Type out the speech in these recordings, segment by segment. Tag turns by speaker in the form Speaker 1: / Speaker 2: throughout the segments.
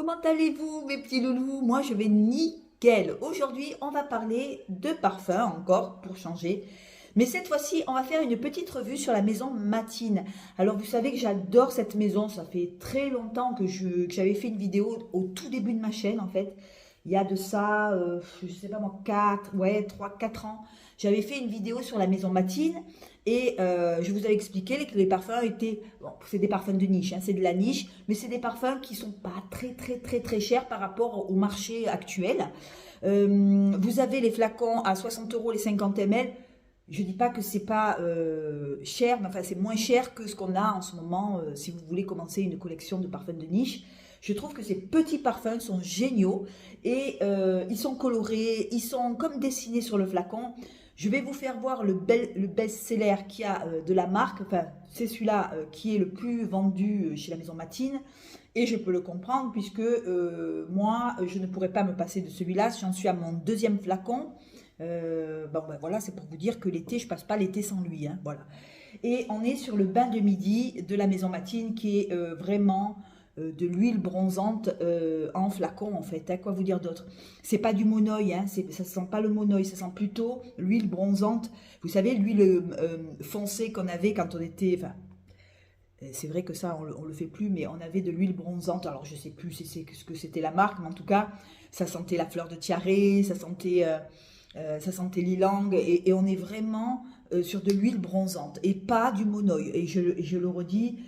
Speaker 1: Comment allez-vous mes petits loulous? Moi je vais nickel. Aujourd'hui on va parler de parfum encore pour changer. Mais cette fois-ci on va faire une petite revue sur la maison Matine. Alors vous savez que j'adore cette maison. Ça fait très longtemps que j'avais fait une vidéo au tout début de ma chaîne en fait. Il y a de ça, je sais pas moi, 3, 4 ans. J'avais fait une vidéo sur la maison Matine et je vous avais expliqué que les parfums étaient, bon, c'est des parfums de niche, hein, c'est de la niche, mais c'est des parfums qui sont pas très chers par rapport au marché actuel. Vous avez les flacons à 60 euros les 50 ml. Je dis pas que c'est pas cher, mais enfin c'est moins cher que ce qu'on a en ce moment si vous voulez commencer une collection de parfums de niche. Je trouve que ces petits parfums sont géniaux et ils sont colorés, ils sont comme dessinés sur le flacon. Je vais vous faire voir le best-seller qui a de la marque. Enfin, c'est celui-là qui est le plus vendu chez la maison Matine. Et je peux le comprendre puisque moi, je ne pourrais pas me passer de celui-là. J'en suis à mon deuxième flacon. Bon, ben voilà, c'est pour vous dire que l'été, je passe pas l'été sans lui. Hein, voilà. Et on est sur le bain de midi de la maison Matine qui est vraiment de l'huile bronzante en flacon en fait. Hein, quoi vous dire d'autre? C'est pas du monoeil, hein, ça sent pas le monoeil, ça sent plutôt l'huile bronzante. Vous savez, l'huile foncée qu'on avait quand on était... Enfin, c'est vrai que ça, on le fait plus, mais on avait de l'huile bronzante. Alors, je sais plus si c'est ce que c'était la marque, mais en tout cas, ça sentait la fleur de tiare, ça sentait l'ilang, et on est vraiment sur de l'huile bronzante, et pas du monoeil. Et je le redis,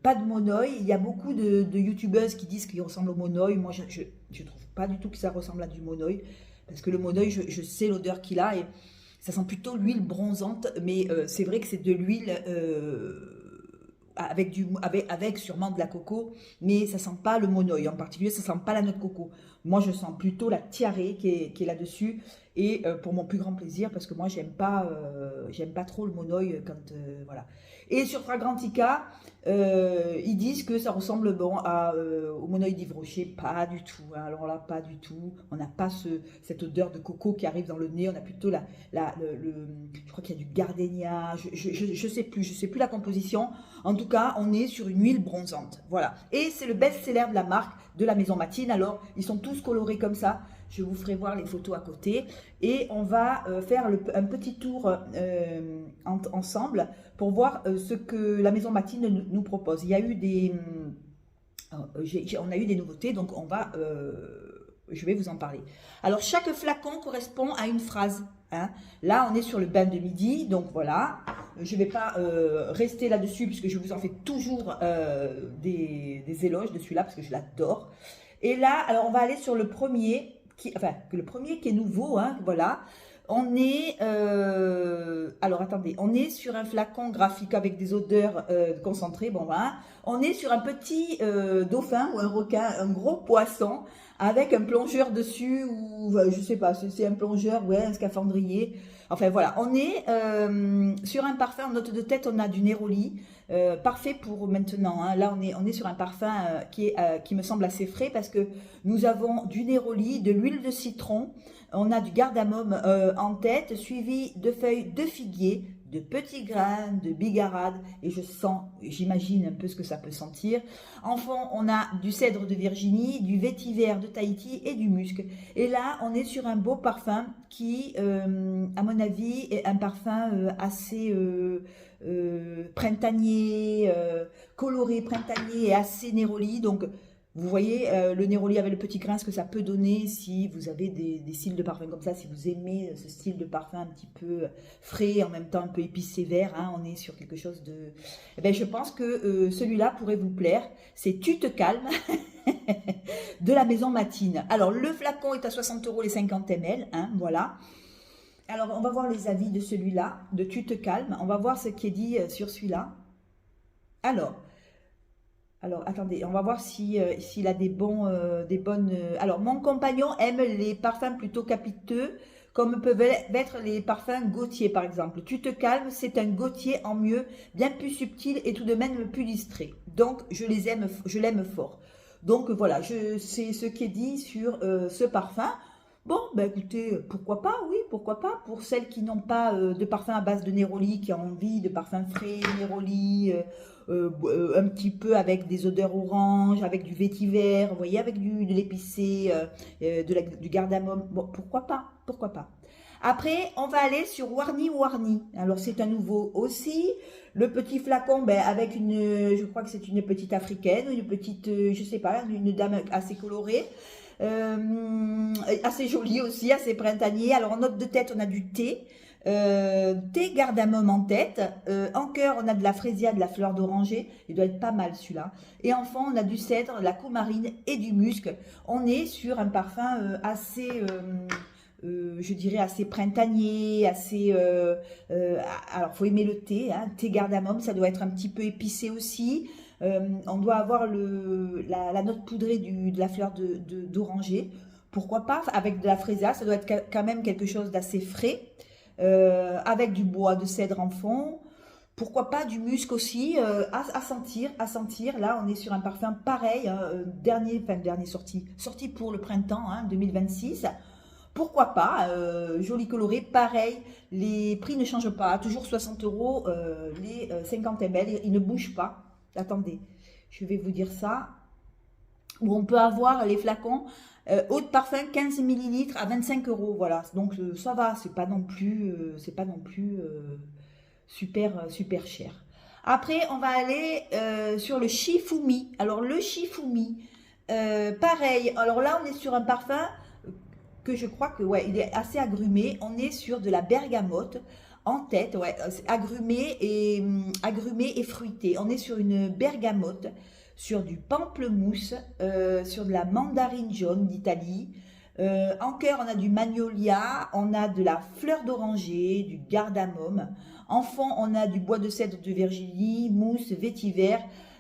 Speaker 1: pas de monoeil. Il y a beaucoup de youtubeuses qui disent qu'il ressemble au monoeil. Moi, je ne trouve pas du tout que ça ressemble à du monoeil, parce que le monoeil, je sais l'odeur qu'il a, et ça sent plutôt l'huile bronzante, mais c'est vrai que c'est de l'huile... avec sûrement de la coco, mais ça sent pas le monoeil, en particulier ça sent pas la noix de coco. Moi je sens plutôt la tiare qui est là-dessus, et pour mon plus grand plaisir, parce que moi j'aime pas trop le monoeil quand voilà. Et sur Fragrantica, ils disent que ça ressemble bon au monoeil d'Yves Rocher. Pas du tout, hein. Alors là, pas du tout. On n'a pas cette odeur de coco qui arrive dans le nez. On a plutôt je crois qu'il y a du gardénia. Je sais plus, la composition. En tout cas, on est sur une huile bronzante. Voilà. Et c'est le best-seller de la marque, de la maison Matine. Alors, ils sont tous colorés comme ça. Je vous ferai voir les photos à côté. Et on va faire un petit tour ensemble pour voir ce que la maison Matine nous propose. Il y a eu on a eu des nouveautés, donc je vais vous en parler. Alors, chaque flacon correspond à une phrase. Hein. Là, on est sur le bain de midi, donc voilà. Je ne vais pas rester là-dessus puisque je vous en fais toujours des éloges de celui-là parce que je l'adore. Et là, alors on va aller sur le premier, le premier qui est nouveau, hein, voilà. On est, alors attendez, on est sur un flacon graphique avec des odeurs concentrées, bon voilà. On est sur un petit dauphin ou un requin, un gros poisson avec un plongeur dessus, ou je sais pas, c'est un plongeur, ouais, un scaphandrier. Enfin voilà, on est sur un parfum, en note de tête, on a du Neroli, parfait pour maintenant. Hein. Là, on est sur un parfum qui me semble assez frais parce que nous avons du Neroli, de l'huile de citron, on a du cardamome en tête, suivi de feuilles de figuier, de petits grains, de bigarade, et j'imagine un peu ce que ça peut sentir. En fond, on a du cèdre de Virginie, du vétiver de Tahiti et du musc. Et là, on est sur un beau parfum qui, à mon avis, est un parfum assez printanier, coloré, printanier et assez Neroli. Donc, vous voyez le Neroli avec le petit grain, ce que ça peut donner si vous avez des styles de parfum comme ça, si vous aimez ce style de parfum un petit peu frais, en même temps un peu épicé vert, hein, on est sur quelque chose de... Eh bien, je pense que celui-là pourrait vous plaire. C'est Tu te calmes de la maison Matine. Alors, le flacon est à 60 euros les 50 ml, hein, voilà. Alors, on va voir les avis de celui-là, de Tu te calmes. On va voir ce qui est dit sur celui-là. Alors, attendez, on va voir s'il a des bonnes... Alors, mon compagnon aime les parfums plutôt capiteux, comme peuvent être les parfums Gautier, par exemple. Tu te calmes, c'est un Gautier en mieux, bien plus subtil et tout de même plus distrait. Donc, je l'aime fort. Donc, voilà, c'est ce qui est dit sur ce parfum. Bon, bah écoutez, pourquoi pas, oui, pourquoi pas. Pour celles qui n'ont pas de parfum à base de néroli, qui ont envie de parfum frais, néroli, un petit peu avec des odeurs orange, avec du vétiver, vous voyez, avec de l'épicé, du cardamome. Bon, pourquoi pas, pourquoi pas. Après, on va aller sur Warni Warni. Alors, c'est un nouveau aussi. Le petit flacon, ben, avec je crois que c'est une petite africaine, une petite, je sais pas, une dame assez colorée. Assez joli aussi, assez printanier. Alors en note de tête, on a du thé, thé cardamome en tête. En cœur, on a de la frésia, de la fleur d'oranger. Il doit être pas mal celui-là. Et enfin, on a du cèdre, de la coumarine et du musc. On est sur un parfum assez, je dirais, assez printanier, assez... alors, faut aimer le thé, hein, thé cardamome, ça doit être un petit peu épicé aussi. On doit avoir la note poudrée de la fleur d'oranger. Pourquoi pas avec de la frésia, ça doit être quand même quelque chose d'assez frais. Avec du bois de cèdre en fond. Pourquoi pas du musc aussi, à sentir, à sentir. Là, on est sur un parfum pareil, hein, dernier sorti pour le printemps, hein, 2026. Pourquoi pas, joli coloré, pareil, les prix ne changent pas, toujours 60 euros les 50 ml, ils ne bougent pas. Attendez, je vais vous dire ça. Où on peut avoir les flacons eau de parfum 15 millilitres à 25 euros. Voilà, donc ça va, c'est pas non plus, super, super cher. Après, on va aller sur le Shifumi. Alors, le Shifumi, pareil. Alors là, on est sur un parfum que je crois que, ouais, il est assez agrumé. On est sur de la bergamote. En tête, ouais, agrumé et fruité. On est sur une bergamote, sur du pamplemousse, sur de la mandarine jaune d'Italie. En cœur, on a du magnolia, on a de la fleur d'oranger, du cardamome. En fond, on a du bois de cèdre de Virginie, mousse, vétiver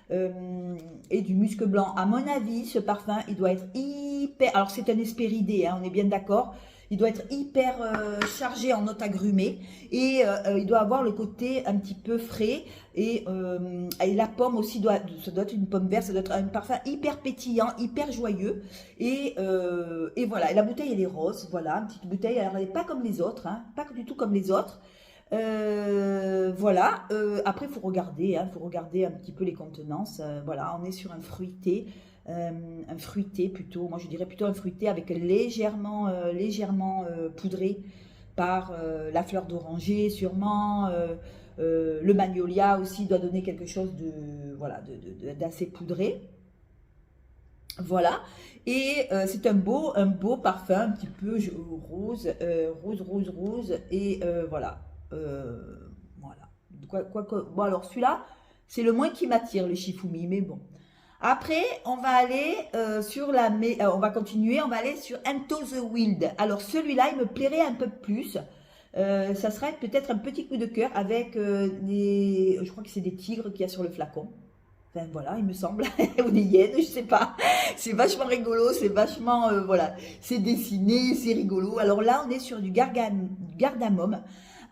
Speaker 1: et du musc blanc. À mon avis, ce parfum, il doit être hyper... Alors, c'est un Hespéridé, hein, on est bien d'accord. Il doit être hyper chargé en notes agrumées et il doit avoir le côté un petit peu frais et la pomme aussi, ça doit être une pomme verte, ça doit être un parfum hyper pétillant, hyper joyeux et voilà. Et la bouteille, elle est rose, voilà, une petite bouteille, alors elle n'est pas comme les autres, hein, pas du tout comme les autres. Voilà, après il faut regarder un petit peu les contenances, voilà, on est sur un fruité plutôt, moi je dirais plutôt un fruité avec légèrement poudré par la fleur d'oranger sûrement, le magnolia aussi doit donner quelque chose d'assez poudré. Voilà, et c'est un beau parfum, un petit peu rose, rose, et voilà. Voilà. Bon, alors celui-là, c'est le moins qui m'attire, le Shifumi, mais bon. Après, on va aller on va continuer, on va aller sur Into the Wild. Alors celui-là, il me plairait un peu plus. Ça serait peut-être un petit coup de cœur avec je crois que c'est des tigres qu'il y a sur le flacon. Enfin voilà, il me semble, ou des hyènes, je sais pas. C'est vachement rigolo, c'est vachement, voilà, c'est dessiné, c'est rigolo. Alors là, on est sur du cardamome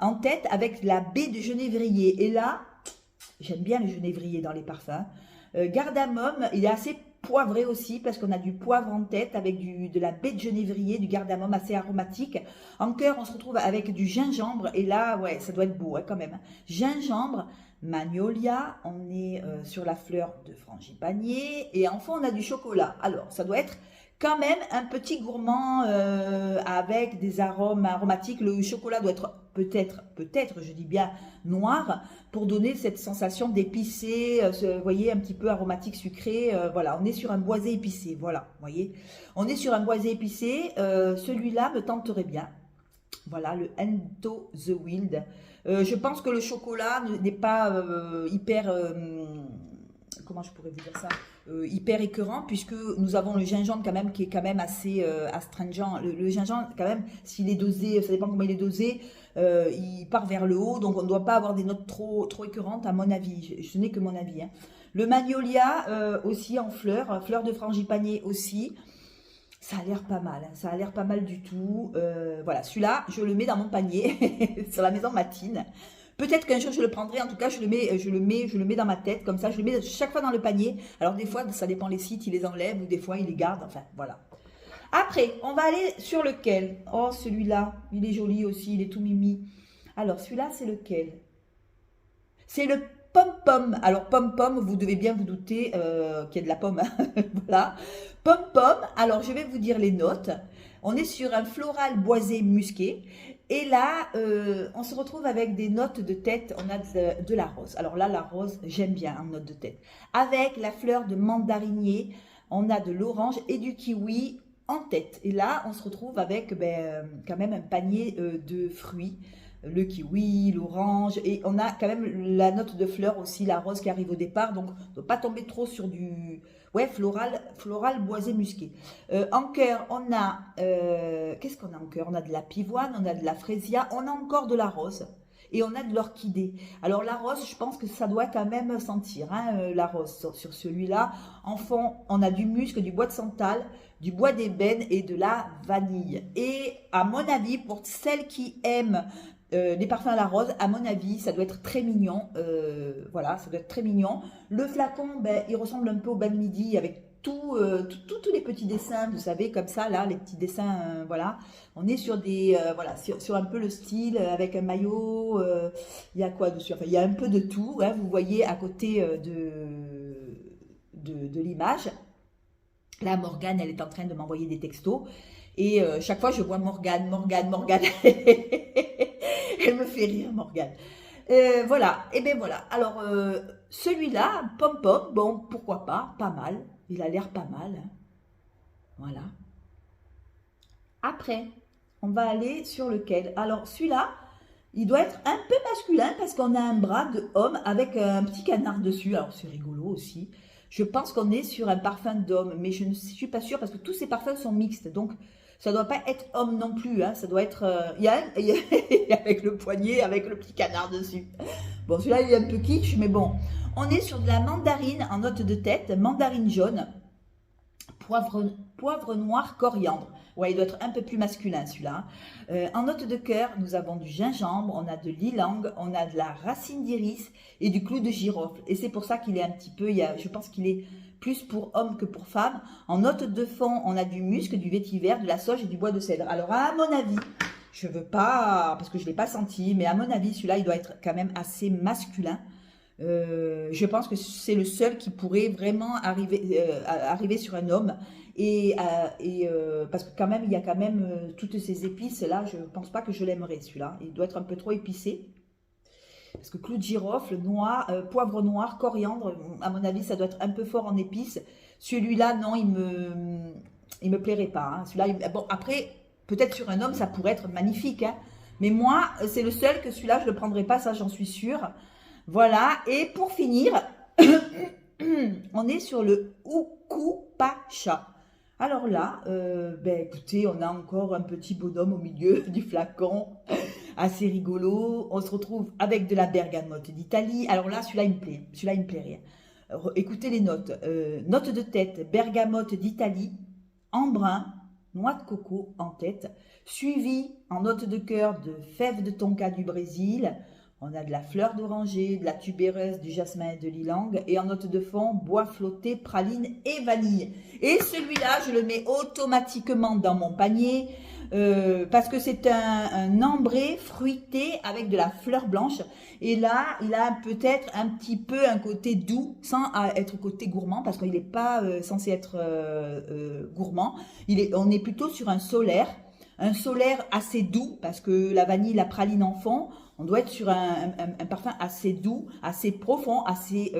Speaker 1: en tête avec la baie de genévrier. Et là, j'aime bien le genévrier dans les parfums. Cardamome, il est assez poivré aussi parce qu'on a du poivre en tête avec de la baie de genévrier, du cardamome assez aromatique. En cœur, on se retrouve avec du gingembre et là, ouais, ça doit être beau quand même. Gingembre, magnolia, on est sur la fleur de frangipanier et enfin on a du chocolat. Alors, ça doit être quand même un petit gourmand avec des arômes aromatiques. Le chocolat doit être peut-être, je dis bien noir, pour donner cette sensation d'épicé, vous voyez, un petit peu aromatique, sucré. Voilà, on est sur un boisé épicé, voilà, vous voyez. On est sur un boisé épicé, celui-là me tenterait bien. Voilà, le Into the Wild. Je pense que le chocolat n'est pas hyper... comment je pourrais vous dire ça, hyper écœurant, puisque nous avons le gingembre quand même qui est quand même assez astringent. Le gingembre quand même, s'il est dosé, ça dépend comment il est dosé, il part vers le haut, donc on ne doit pas avoir des notes trop écœurantes à mon avis. Ce n'est que mon avis. Hein. Le magnolia aussi en fleurs, fleur de frangipanier aussi. Ça a l'air pas mal, hein, ça a l'air pas mal du tout. Voilà, celui-là, je le mets dans mon panier sur la maison Matine. Peut-être qu'un jour je le prendrai, en tout cas je le mets dans ma tête, comme ça je le mets chaque fois dans le panier. Alors des fois ça dépend les sites, ils les enlèvent ou des fois ils les gardent, enfin voilà. Après, on va aller sur lequel? Oh, celui-là, il est joli aussi, il est tout mimi. Alors, celui-là, c'est lequel? C'est le pom-pom. Alors, pom-pom, vous devez bien vous douter qu'il y a de la pomme. Hein. Voilà. Pom-pom, alors je vais vous dire les notes. On est sur un floral boisé musqué. Et là, on se retrouve avec des notes de tête. On a de la rose. Alors là, la rose, j'aime bien en note de tête. Avec la fleur de mandarinier, on a de l'orange et du kiwi en tête. Et là, on se retrouve avec quand même un panier de fruits. Le kiwi, l'orange, et on a quand même la note de fleur aussi, la rose qui arrive au départ, donc on ne doit pas tomber trop sur du floral boisé musqué. En cœur, on a, qu'est-ce qu'on a en cœur? On a de la pivoine, on a de la frésia, on a encore de la rose. Et on a de l'orchidée. Alors la rose, je pense que ça doit quand même sentir, hein, la rose sur celui-là. En fond, on a du musc, du bois de santal, du bois d'ébène et de la vanille. Et à mon avis, pour celles qui aiment les parfums à la rose, à mon avis, ça doit être très mignon. Voilà, ça doit être très mignon. Le flacon, il ressemble un peu au bain de midi avec tous les petits dessins, vous savez, comme ça, là, les petits dessins, voilà. On est sur des, voilà, sur un peu le style, avec un maillot, il y a quoi dessus? Enfin, il y a un peu de tout, hein, vous voyez à côté de l'image. Là, Morgane, elle est en train de m'envoyer des textos. Et chaque fois, je vois Morgane. Elle me fait rire, Morgane. Voilà, et bien voilà. Alors, celui-là, pom-pom, bon, pourquoi pas, pas mal. Il a l'air pas mal. Hein. Voilà. Après, on va aller sur lequel? Alors, celui-là, il doit être un peu masculin parce qu'on a un bras de homme avec un petit canard dessus. Alors, c'est rigolo aussi. Je pense qu'on est sur un parfum d'homme, mais je ne suis pas sûre parce que tous ces parfums sont mixtes. Donc, ça ne doit pas être homme non plus. Hein. Ça doit être... il y a avec le poignet, avec le petit canard dessus. Bon, celui-là, il est un peu kitsch, mais bon. On est sur de la mandarine en note de tête, mandarine jaune, poivre noir, coriandre. Ouais, il doit être un peu plus masculin celui-là. En note de cœur, nous avons du gingembre, on a de l'ylang, on a de la racine d'iris et du clou de girofle. Et c'est pour ça qu'il est un petit peu, je pense qu'il est plus pour homme que pour femme. En note de fond, on a du musc, du vétiver, de la sauge et du bois de cèdre. Alors à mon avis, je veux pas, parce que je ne l'ai pas senti, mais à mon avis, celui-là, il doit être quand même assez masculin. Je pense que c'est le seul qui pourrait vraiment arriver sur un homme parce que quand même il y a quand même toutes ces épices là, je pense pas que je l'aimerais celui-là, il doit être un peu trop épicé parce que clou de girofle, noix, poivre noir, coriandre, à mon avis ça doit être un peu fort en épices. Celui-là non, il me plairait pas, hein. Celui-là, bon après peut-être sur un homme ça pourrait être magnifique, hein. Mais moi c'est le seul que celui-là je le prendrai pas, ça j'en suis sûre. Voilà, et pour finir, on est sur le Ukupacha. Alors là, écoutez, on a encore un petit bonhomme au milieu du flacon, assez rigolo. On se retrouve avec de la bergamote d'Italie. Alors là, celui-là, il me plaît. Celui-là, il me plaît rien. Écoutez les notes. Note de tête, bergamote d'Italie, embrun, noix de coco en tête, suivi en note de cœur de fèves de tonka du Brésil. On a de la fleur d'oranger, de la tubéreuse, du jasmin et de l'ylang. Et en note de fond, bois flotté, praline et vanille. Et celui-là, je le mets automatiquement dans mon panier parce que c'est un ambré fruité avec de la fleur blanche. Et là, il a peut-être un petit peu un côté doux, sans être côté gourmand, parce qu'il n'est pas censé être gourmand. On est plutôt sur un solaire assez doux, parce que la vanille, la praline en fond. On doit être sur un parfum assez doux, assez profond, assez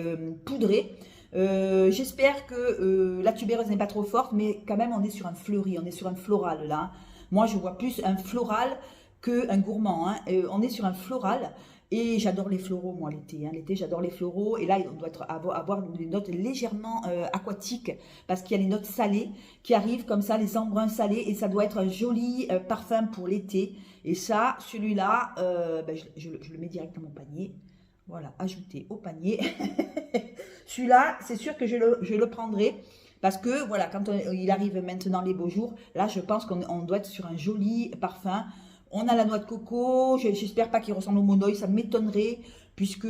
Speaker 1: poudré. J'espère que la tubéreuse n'est pas trop forte, mais quand même on est sur un fleuri, on est sur un floral là. Moi je vois plus un floral qu'un gourmand, hein. On est sur un floral et j'adore les floraux moi l'été. Hein. L'été j'adore les floraux et là on doit avoir des notes légèrement aquatiques parce qu'il y a les notes salées qui arrivent comme ça, les embruns salés et ça doit être un joli parfum pour l'été. Et ça, celui-là, je le mets direct dans mon panier. Voilà, ajouter au panier. Celui-là, c'est sûr que je le prendrai. Parce que, voilà, quand il arrive maintenant les beaux jours, là, je pense qu'on doit être sur un joli parfum. On a la noix de coco. J'espère pas qu'il ressemble au monoï, ça m'étonnerait. puisque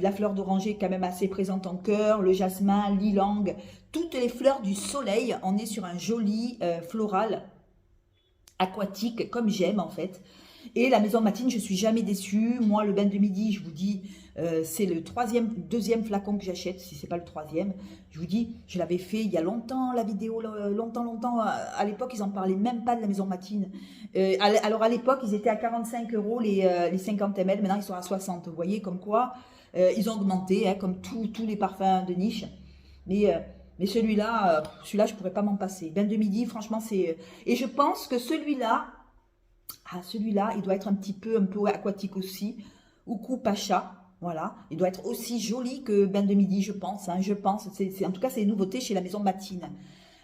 Speaker 1: la fleur d'oranger est quand même assez présente en cœur, le jasmin, l'ylang, toutes les fleurs du soleil. On est sur un joli floral aquatique, comme j'aime en fait. Et la maison Matine, je suis jamais déçue. Moi, le bain de midi, je vous dis, c'est le deuxième flacon que j'achète, si c'est pas le troisième. Je vous dis, je l'avais fait il y a longtemps, la vidéo, longtemps. À l'époque, ils en parlaient même pas de la maison Matine. Alors à l'époque, ils étaient à 45 € les 50 ml. Maintenant, ils sont à 60. Vous voyez, comme quoi, ils ont augmenté, hein, comme tous les parfums de niche. Mais celui-là, je pourrais pas m'en passer. Bain de midi, franchement, c'est... Et je pense que celui-là, il doit être un peu aquatique aussi, ou Pacha, voilà. Il doit être aussi joli que bain de midi, je pense, hein, en tout cas, c'est une nouveauté chez la maison Matine.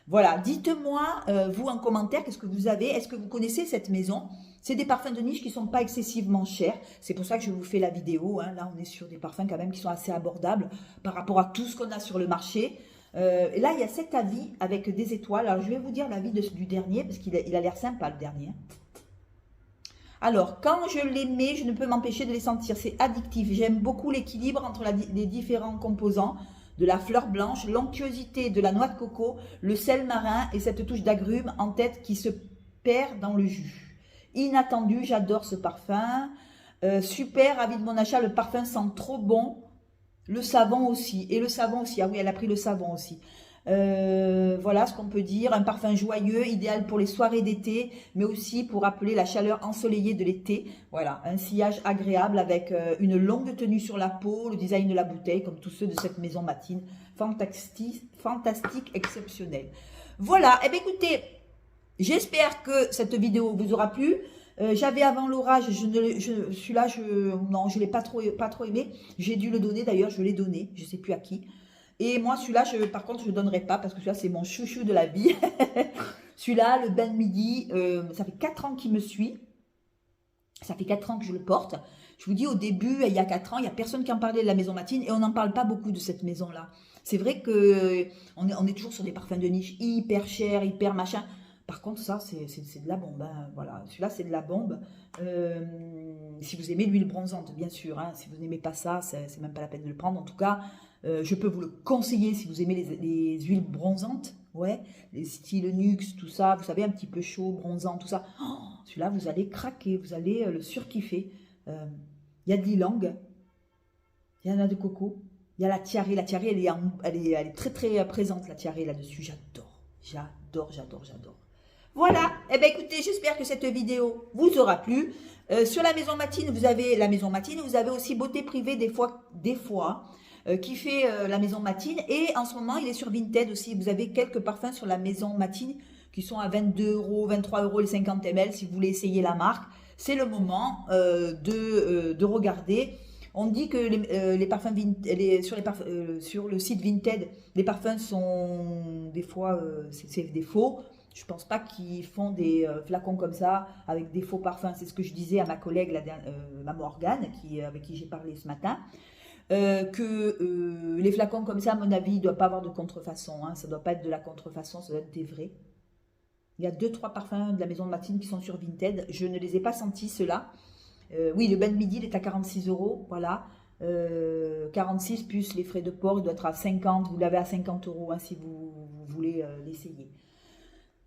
Speaker 1: Voilà, dites-moi, vous en commentaire, qu'est-ce que vous avez? Est-ce que vous connaissez cette maison? C'est des parfums de niche qui ne sont pas excessivement chers. C'est pour ça que je vous fais la vidéo, hein. Là, on est sur des parfums quand même qui sont assez abordables par rapport à tout ce qu'on a sur le marché. Et là, il y a cet avis avec des étoiles. Alors, je vais vous dire l'avis du dernier, parce qu'il a l'air sympa, le dernier. Alors, quand je les mets, je ne peux m'empêcher de les sentir. C'est addictif. J'aime beaucoup l'équilibre entre les différents composants de la fleur blanche, l'onctuosité de la noix de coco, le sel marin et cette touche d'agrumes en tête qui se perd dans le jus. Inattendu, j'adore ce parfum. Super, ravi de mon achat. Le parfum sent trop bon. Le savon aussi. Et le savon aussi. Ah oui, elle a pris le savon aussi. Voilà ce qu'on peut dire. Un parfum joyeux, idéal pour les soirées d'été, mais aussi pour rappeler la chaleur ensoleillée de l'été. Voilà, un sillage agréable avec une longue tenue sur la peau, le design de la bouteille, comme tous ceux de cette maison Matine. Fantastique, exceptionnel. Voilà, et bien écoutez, j'espère que cette vidéo vous aura plu. J'avais avant l'orage, celui-là, non, je ne l'ai pas trop aimé. J'ai dû le donner d'ailleurs, je l'ai donné, je ne sais plus à qui. Et moi, celui-là, par contre, je ne le donnerai pas parce que celui-là, c'est mon chouchou de la vie. Celui-là, le bain de midi, ça fait 4 ans qu'il me suit. Ça fait 4 ans que je le porte. Je vous dis, au début, il y a 4 ans, il n'y a personne qui en parlait de la maison Matine et on n'en parle pas beaucoup de cette maison-là. C'est vrai qu'on est toujours sur des parfums de niche hyper chers, hyper machin. Par contre, ça, c'est de la bombe. Hein. Voilà, celui-là, c'est de la bombe. Si vous aimez l'huile bronzante, bien sûr. Hein. Si vous n'aimez pas ça, c'est même pas la peine de le prendre. En tout cas, je peux vous le conseiller si vous aimez les huiles bronzantes. Ouais, les styles Nux, tout ça. Vous savez, un petit peu chaud, bronzant, tout ça. Oh, celui-là, vous allez craquer. Vous allez le surkiffer. Il y a de l'ylang. Il y en a de coco. Il y a la tiare. La tiare, elle est très, très présente, la tiare, là-dessus. J'adore. Voilà, eh bien écoutez, j'espère que cette vidéo vous aura plu. Sur la maison Matine, vous avez la maison Matine, vous avez aussi Beauté Privée des fois qui fait la maison Matine. Et en ce moment, il est sur Vinted aussi. Vous avez quelques parfums sur la maison Matine qui sont à 22 €, 23 € les 50 ml si vous voulez essayer la marque. C'est le moment de regarder. On dit que les parfums sur le site Vinted, les parfums sont des fois, c'est des faux. Je ne pense pas qu'ils font des flacons comme ça avec des faux parfums. C'est ce que je disais à ma collègue, ma Morgane, avec qui j'ai parlé ce matin. Les flacons comme ça, à mon avis, il ne doit pas avoir de contrefaçon. Hein. Ça ne doit pas être de la contrefaçon, ça doit être des vrais. Il y a 2-3 parfums de la maison Matine qui sont sur Vinted. Je ne les ai pas sentis, ceux-là. Oui, le bain de midi, il est à 46 €. Voilà. 46 plus les frais de port, il doit être à 50. Vous l'avez à 50 € hein, si vous voulez l'essayer.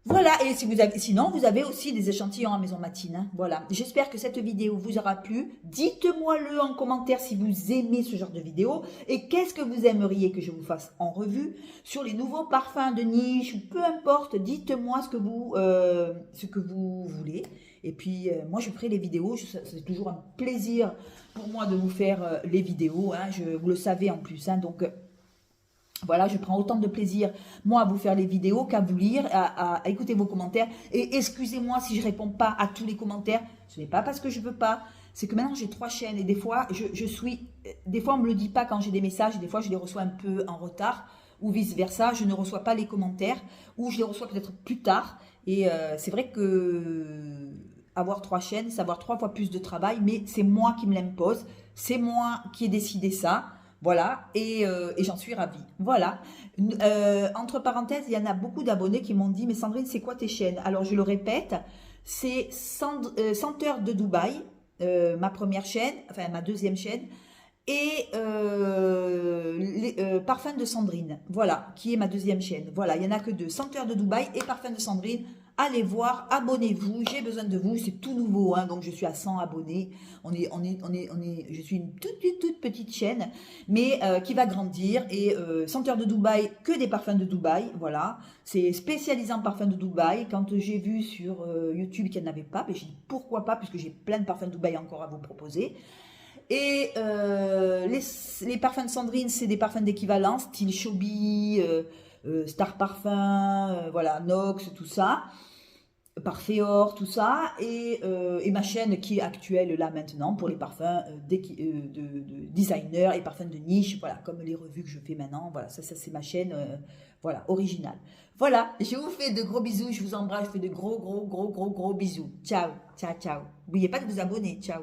Speaker 1: Voilà, et sinon, vous avez aussi des échantillons à Maison Matine. Hein, voilà, j'espère que cette vidéo vous aura plu. Dites-moi-le en commentaire si vous aimez ce genre de vidéo. Et qu'est-ce que vous aimeriez que je vous fasse en revue sur les nouveaux parfums de niche, peu importe, dites-moi ce que vous voulez. Et puis, moi, je ferai les vidéos. C'est toujours un plaisir pour moi de vous faire les vidéos. Hein, vous le savez en plus, hein, donc... Voilà, je prends autant de plaisir, moi, à vous faire les vidéos qu'à vous lire, à écouter vos commentaires. Et excusez-moi si je ne réponds pas à tous les commentaires. Ce n'est pas parce que je ne veux pas. C'est que maintenant, j'ai 3 chaînes. Et des fois, des fois, on ne me le dit pas quand j'ai des messages. Et des fois, je les reçois un peu en retard. Ou vice-versa, je ne reçois pas les commentaires. Ou je les reçois peut-être plus tard. Et c'est vrai que avoir 3 chaînes, c'est avoir 3 fois plus de travail. Mais c'est moi qui me l'impose. C'est moi qui ai décidé ça. Voilà, et j'en suis ravie. Voilà, entre parenthèses, il y en a beaucoup d'abonnés qui m'ont dit « Mais Sandrine, c'est quoi tes chaînes ?» Alors, je le répète, c'est Senteur de Dubaï, ma première chaîne, enfin ma deuxième chaîne, et les parfums de Sandrine. Voilà, qui est ma deuxième chaîne. Voilà, il n'y en a que deux, Senteur de Dubaï et Parfums de Sandrine. Allez voir, abonnez-vous, j'ai besoin de vous, c'est tout nouveau, hein, donc je suis à 100 abonnés. Je suis une toute petite chaîne, mais qui va grandir. Et Senteur de Dubaï, que des parfums de Dubaï, voilà. C'est spécialisé en parfums de Dubaï. Quand j'ai vu sur YouTube qu'il n'y en avait pas, ben, j'ai dit pourquoi pas, puisque j'ai plein de parfums de Dubaï encore à vous proposer. Et les parfums de Sandrine, c'est des parfums d'équivalence, style Chobi, Star Parfum, voilà, Nox, tout ça. Parfeor, tout ça, et ma chaîne qui est actuelle là maintenant pour les parfums de designer et parfums de niche, voilà, comme les revues que je fais maintenant, voilà, ça c'est ma chaîne, voilà, originale. Voilà, je vous fais de gros bisous, je vous embrasse, je fais de gros bisous. Ciao, ciao, ciao. N'oubliez pas de vous abonner, ciao.